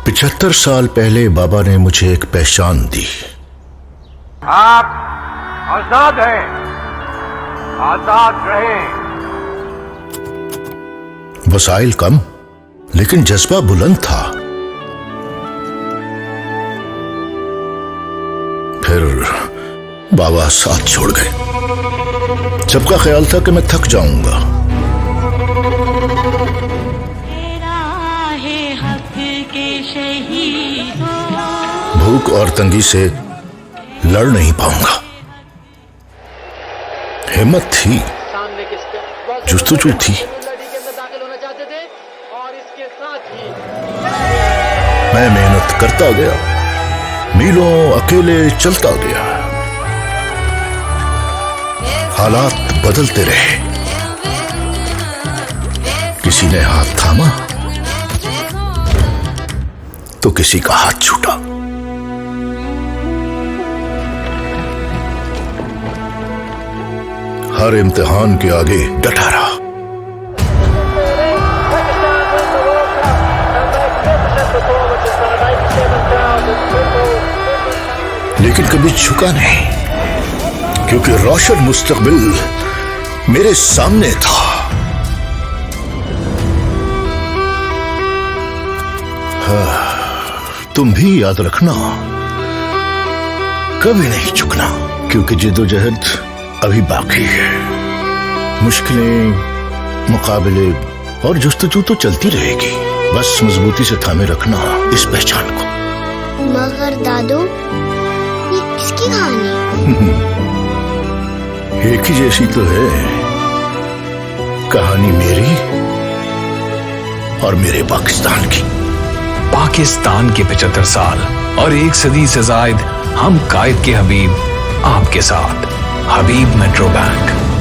75 साल पहले बाबा ने मुझे एक पहचान दी। आप आजाद हैं, आजाद रहें। वसाइल कम लेकिन जज्बा बुलंद था। फिर बाबा साथ छोड़ गए। सबका ख्याल था कि मैं थक जाऊंगा। भूख और तंगी से लड़ नहीं पाऊंगा। हिम्मत थी, जुस्तजू थी। मैं मेहनत करता गया, मीलों अकेले चलता गया। हालात बदलते रहे। किसी ने हाथ थामा तो किसी का हाथ छूटा। हर इम्तिहान के आगे डटा रहा। लेकिन कभी झुका नहीं, क्योंकि रोशन मुस्तकबिल मेरे सामने था। तुम भी याद रखना, कभी नहीं झुकना, क्योंकि जिद्दोजहद अभी बाकी है। मुश्किलें, मुकाबले और जुस्तजू तो चलती रहेगी। बस मजबूती से थामे रखना इस पहचान को। मगर दादू, ये किसकी कहानी? एक ही जैसी तो है। कहानी मेरी और मेरे पाकिस्तान की। पाकिस्तान के 75 साल और 1 सदी से जायद हम कायद के हबीब आपके साथ। हबीब मेट्रो बैंक।